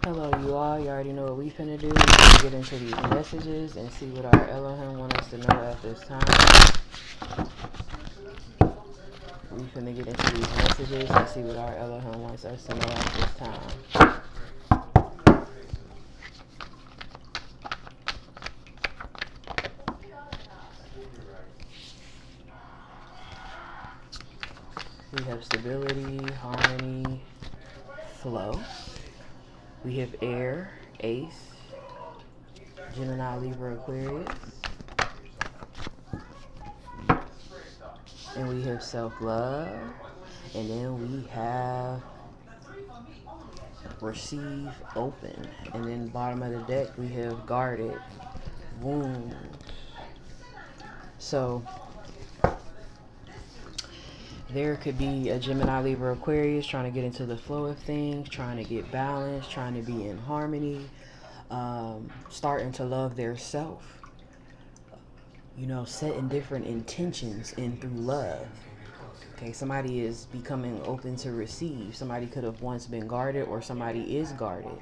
Hello, you all. You already know what we finna do. We finna get into these messages and see what our Elohim want us to know at this time. We finna get into these messages and see what our Elohim wants us to know at this time. We have stability, harmony, flow. We have air, ace, Gemini, Libra, Aquarius. And we have self-love. And then we have receive, open. And then bottom of the deck, we have guarded, wounds. So there could be a Gemini, Libra, Aquarius trying to get into the flow of things, trying to get balanced, trying to be in harmony, starting to love their self, setting different intentions in through love. Okay, somebody is becoming open to receive. Somebody could have once been guarded, or somebody is guarded.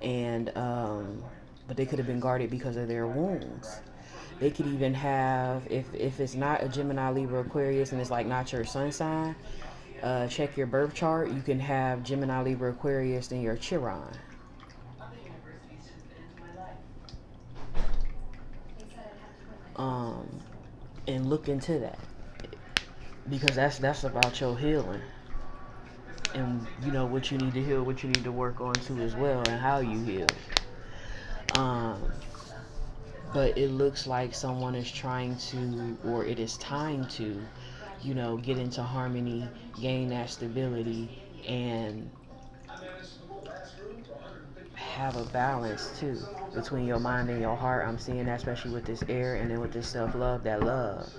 And, but they could have been guarded because of their wounds. They could even have, if it's not a Gemini, Libra, Aquarius, and it's like not your sun sign, check your birth chart. You can have Gemini, Libra, Aquarius in your Chiron. And look into that, because that's about your healing, and what you need to heal, what you need to work on too as well, and how you heal. But it looks like someone is trying to, or it is time to, get into harmony, gain that stability, and have a balance too between your mind and your heart. I'm seeing that, especially with this air, and then with this self-love, that love,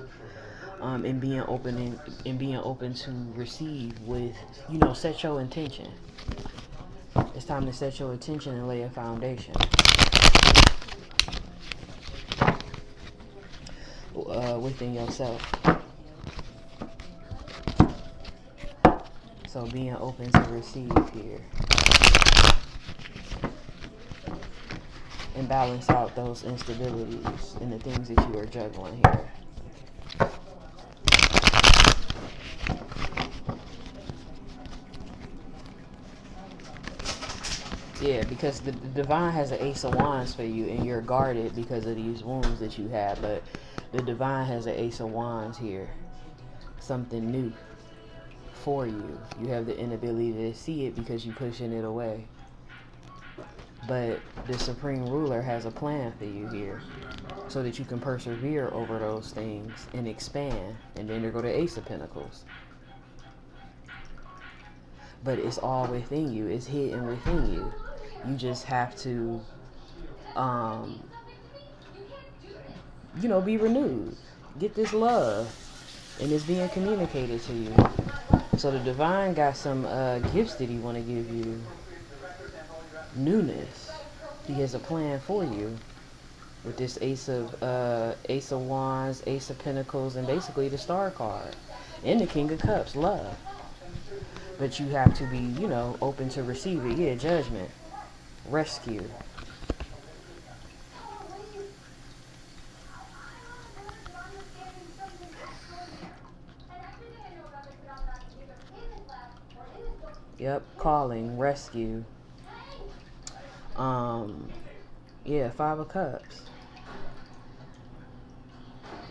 and being open and being open to receive with, set your intention. It's time to set your intention and lay a foundation. Within yourself. So being open to receive here. And balance out those instabilities and the things that you are juggling here. Yeah, because the divine has an ace of wands for you, and you're guarded because of these wounds that you have. But the divine has an ace of wands here. Something new for you. You have the inability to see it because you're pushing it away. But the supreme ruler has a plan for you here, so that you can persevere over those things and expand. And then there go the Ace of Pentacles. But it's all within you. It's hidden within you. You just have to, be renewed. Get this love. And it's being communicated to you. So the divine got some gifts that he want to give you. Newness. He has a plan for you. With this Ace of Wands, Ace of Pentacles, and basically the Star card. And the King of Cups, love. But you have to be, open to receive it. Yeah, judgment. Rescue. Yep, calling, rescue. Yeah, 5 of Cups.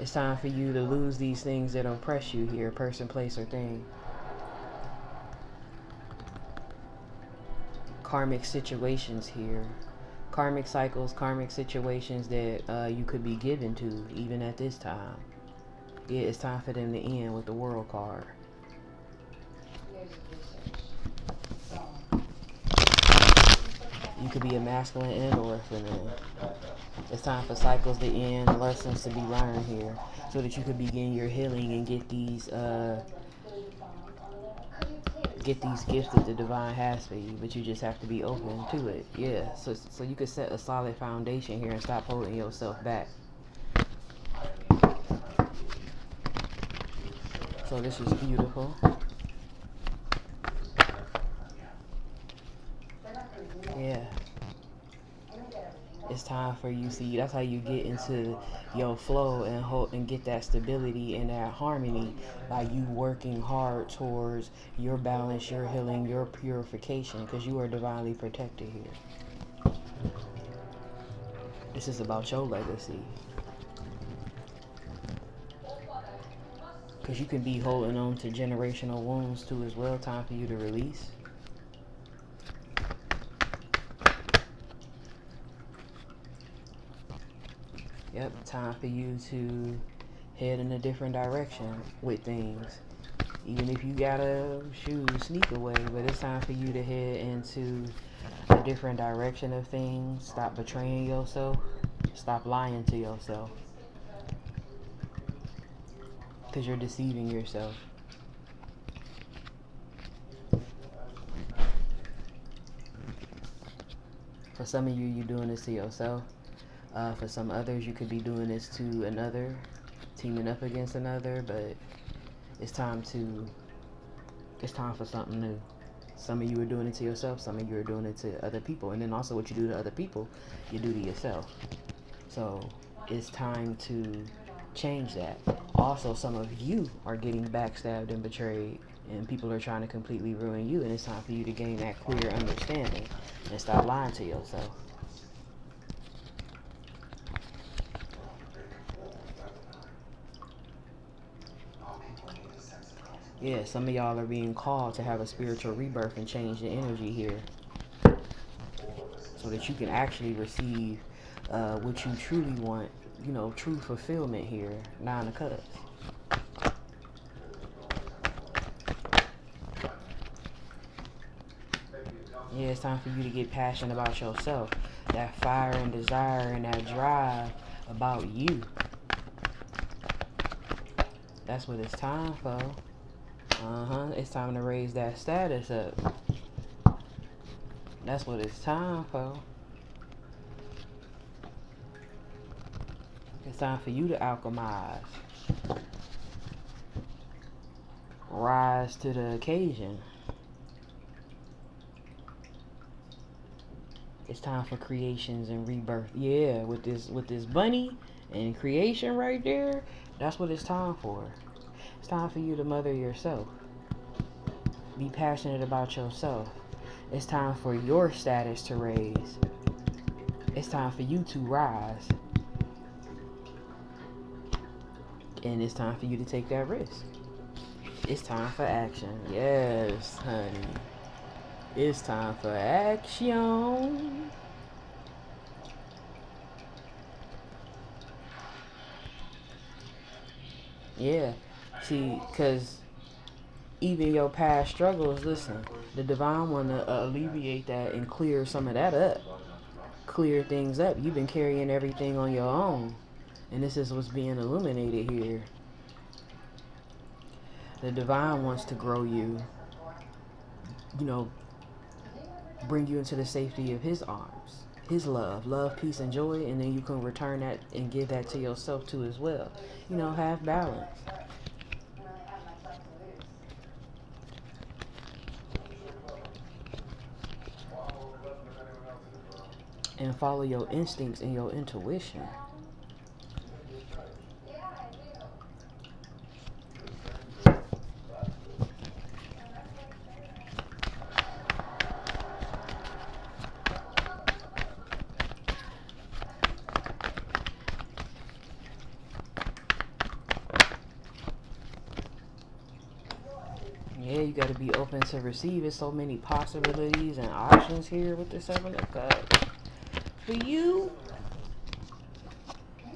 It's time for you to lose these things that oppress you here, person, place, or thing. Karmic situations here. Karmic cycles, karmic situations that you could be given to even at this time. Yeah, it's time for them to end with the World card. You could be a masculine and or feminine. It's time for cycles to end, lessons to be learned here, so that you could begin your healing and get these gifts that the divine has for you. But you just have to be open to it. Yeah, so you could set a solid foundation here and stop holding yourself back. So this is beautiful. Yeah. It's time for you. See, that's how you get into your flow and hold and get that stability and that harmony by you working hard towards your balance, your healing, your purification, because you are divinely protected here. This is about your legacy. Because you can be holding on to generational wounds too as well. Time for you to release. Yep, time for you to head in a different direction with things. Even if you gotta sneak away, but it's time for you to head into a different direction of things. Stop betraying yourself. Stop lying to yourself. Because you're deceiving yourself. For some of you, you're doing this to yourself. For some others, you could be doing this to another, teaming up against another, but it's time for something new. Some of you are doing it to yourself, some of you are doing it to other people, and then also what you do to other people, you do to yourself. So it's time to change that. Also, some of you are getting backstabbed and betrayed, and people are trying to completely ruin you, and it's time for you to gain that clear understanding and stop lying to yourself. Yeah, some of y'all are being called to have a spiritual rebirth and change the energy here so that you can actually receive what you truly want, true fulfillment here. 9 of Cups. Yeah, it's time for you to get passionate about yourself. That fire and desire and that drive about you. That's what it's time for. It's time to raise that status up. That's what it's time for. It's time for you to alchemize. Rise to the occasion. It's time for creations and rebirth. Yeah, with this bunny and creation right there, that's what it's time for. It's time for you to mother yourself. Be passionate about yourself. It's time for your status to raise. It's time for you to rise. And it's time for you to take that risk. It's time for action. Yes, honey. It's time for action. Yeah. See, because even your past struggles, listen, the divine want to alleviate that and clear some of that up. Clear things up. You've been carrying everything on your own. And this is what's being illuminated here. The divine wants to grow you, bring you into the safety of his arms, his love, peace, and joy, and then you can return that and give that to yourself too as well. Have balance. And follow your instincts and your intuition. Yeah, you got to be open to receive. There's so many possibilities and options here with the 7 of Cups. For you,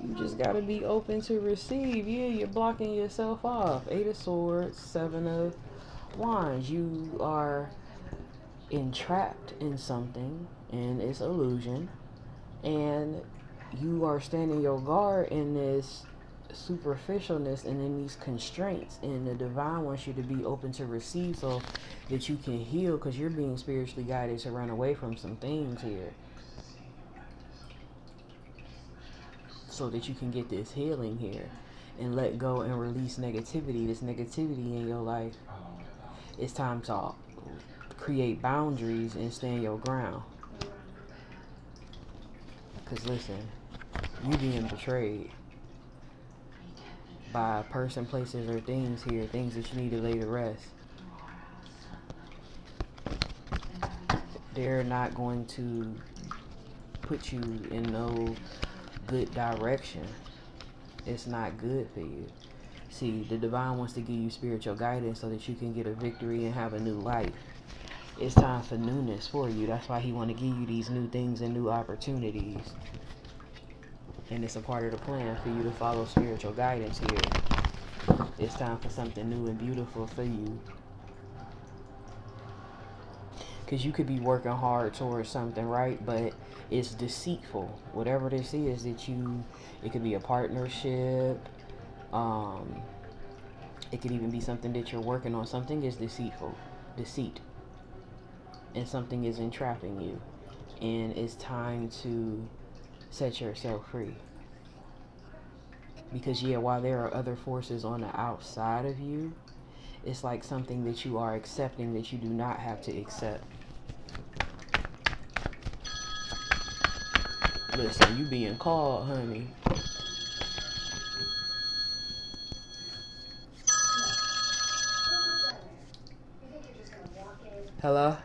you just got to be open to receive. Yeah, you're blocking yourself off. 8 of Swords, 7 of Wands. You are entrapped in something, and it's illusion. And you are standing your guard in this superficialness and in these constraints, and the divine wants you to be open to receive so that you can heal, because you're being spiritually guided to run away from some things here so that you can get this healing here and let go and release negativity, this negativity in your life. It's time to create boundaries and stand your ground, Because listen, you being betrayed by person, places, or things here, things that you need to lay to rest. They're not going to put you in no good direction. It's not good for you. See, the divine wants to give you spiritual guidance so that you can get a victory and have a new life. It's time for newness for you. That's why he want to give you these new things and new opportunities. And it's a part of the plan for you to follow spiritual guidance here. It's time for something new and beautiful for you. Because you could be working hard towards something, right? But it's deceitful. Whatever this is that it could be a partnership. It could even be something that you're working on. Something is deceitful. Deceit. And something is entrapping you. And it's time to set yourself free. Because while there are other forces on the outside of you, it's like something that you are accepting that you do not have to accept. Listen, you being called, honey. Hello?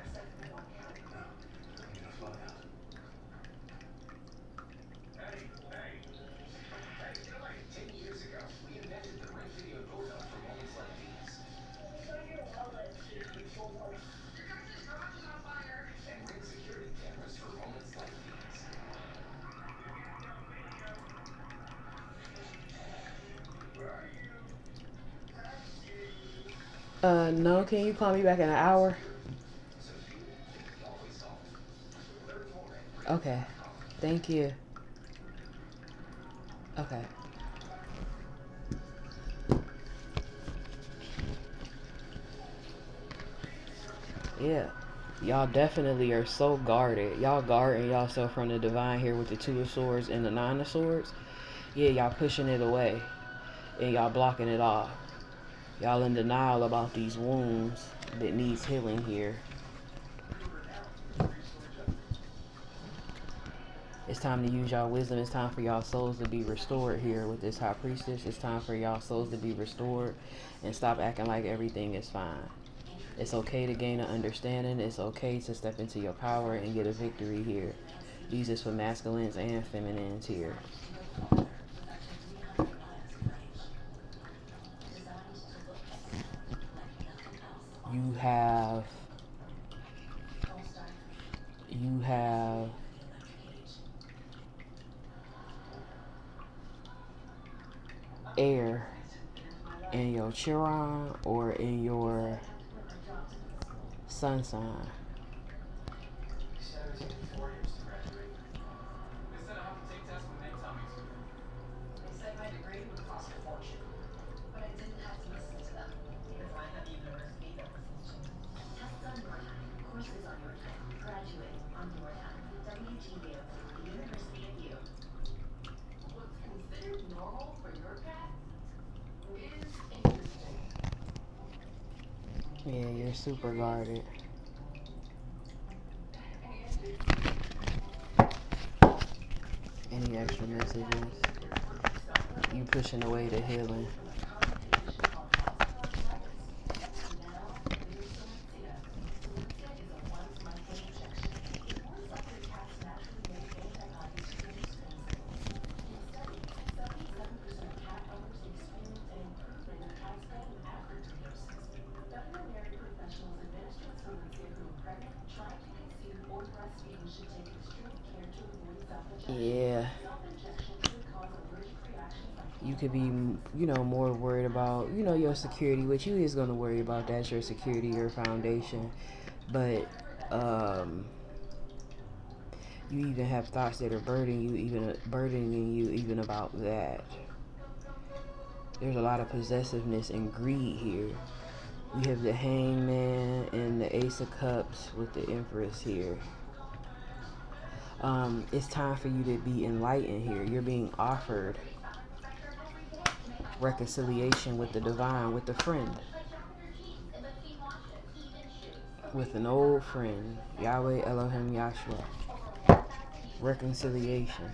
No, can you call me back in an hour? Okay. Thank you. Okay. Yeah. Y'all definitely are so guarded. Y'all guarding yourself from the divine here with the Two of Swords and the Nine of Swords. Yeah, y'all pushing it away. And y'all blocking it off. Y'all in denial about these wounds that needs healing here. It's time to use y'all wisdom. It's time for y'all souls to be restored here with this High Priestess. It's time for y'all souls to be restored and stop acting like everything is fine. It's okay to gain an understanding. It's okay to step into your power and get a victory here. These is for masculines and feminines here. You have air in your Chiron or in your sun sign. Yeah, you're super guarded. Any extra messages? You pushing away the healing. Yeah. You could be, more worried about, your security, which you is going to worry about. That's your security, your foundation. But, you even have thoughts that are burdening you even about that. There's a lot of possessiveness and greed here. We have the Hangman and the Ace of Cups with the Empress here. It's time for you to be enlightened here. You're being offered reconciliation with the divine, with a friend, with an old friend, Yahweh Elohim Yahshua. reconciliation,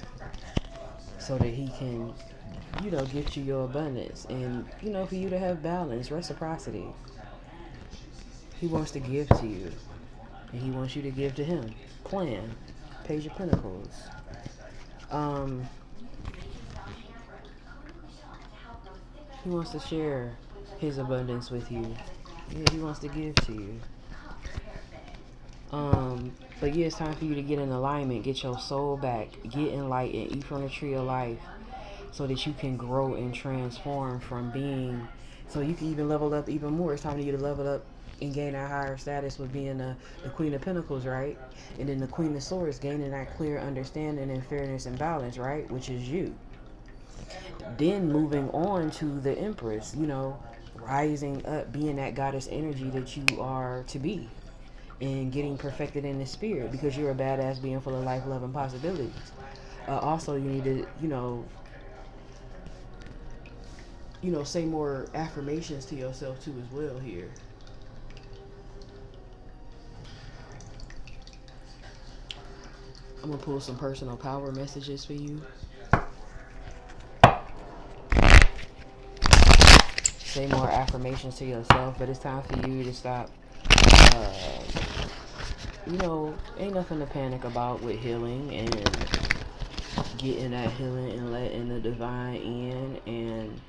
so that he can, gift you your abundance, and, for you to have balance, reciprocity. He wants to give to you, and he wants you to give to him. Plan. Page of Pentacles. He wants to share his abundance with you. Yeah, he wants to give to you. But yeah, it's time for you to get in alignment, get your soul back, get enlightened, eat from the tree of life, so that you can grow and transform from being, so you can even level up even more. It's time for you to level up and gain that higher status with being the Queen of Pentacles, right? And then the Queen of Swords, gaining that clear understanding and fairness and balance, right? Which is you. Then moving on to the Empress, rising up, being that goddess energy that you are to be, and getting perfected in the spirit, because you're a badass being full of life, love, and possibilities. Also, you need to, say more affirmations to yourself too as well here. I'm going to pull some personal power messages for you. Say more affirmations to yourself, but it's time for you to stop. Ain't nothing to panic about with healing and getting that healing and letting the divine in and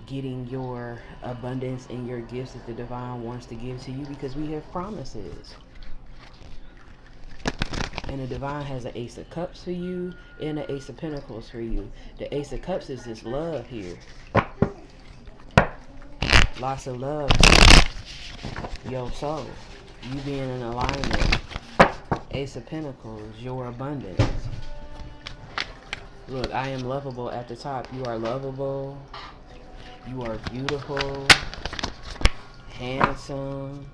getting your abundance and your gifts that the divine wants to give to you, because we have promises. And the divine has an Ace of Cups for you and an Ace of Pentacles for you. The Ace of Cups is this love here. Lots of love to your soul. You being in alignment. Ace of Pentacles, your abundance. Look, I am lovable at the top. You are lovable. You are beautiful. Handsome.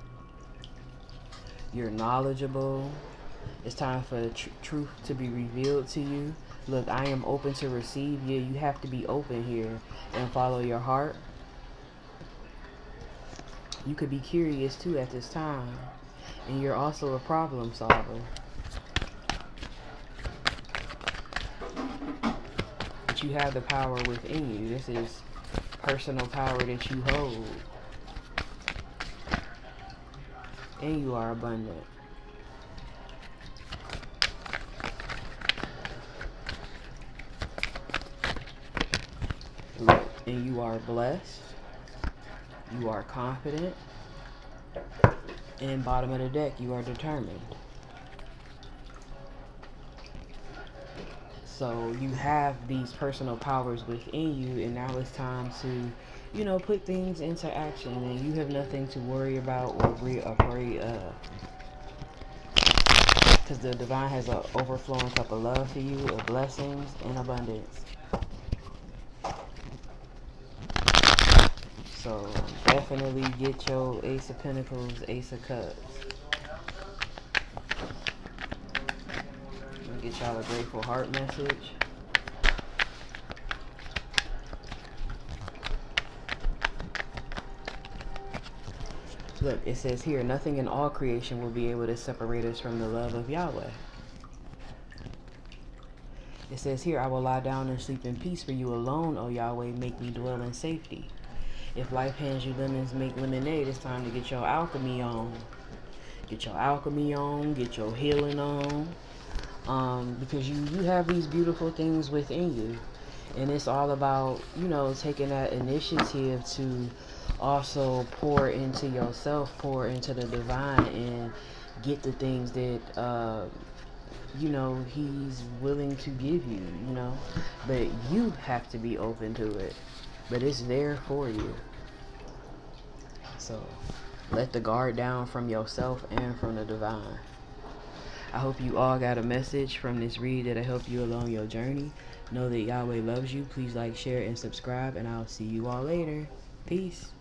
You're knowledgeable. It's time for truth to be revealed to you. Look, I am open to receive you. You have to be open here and follow your heart. You could be curious too at this time. And you're also a problem solver. But you have the power within you. This is personal power that you hold. And you are abundant. Look, and you are blessed. You are confident. And bottom of the deck, you are determined. So you have these personal powers within you, and now it's time to, put things into action, and you have nothing to worry about or be afraid of. Because the divine has an overflowing cup of love for you, of blessings and abundance. So definitely get your Ace of Pentacles, Ace of Cups. I'm gonna get y'all a grateful heart message. Look, it says here, nothing in all creation will be able to separate us from the love of Yahweh. It says here, I will lie down and sleep in peace, for you alone, O Yahweh, make me dwell in safety. If life hands you lemons, make lemonade. It's time to get your alchemy on. Get your alchemy on. Get your healing on. Because you have these beautiful things within you. And it's all about, taking that initiative to also pour into yourself, pour into the divine, and get the things that, he's willing to give you, But you have to be open to it. But it's there for you. So let the guard down from yourself and from the divine. I hope you all got a message from this read that'll help you along your journey. Know that Yahweh loves you. Please like, share, and subscribe, and I'll see you all later. Peace.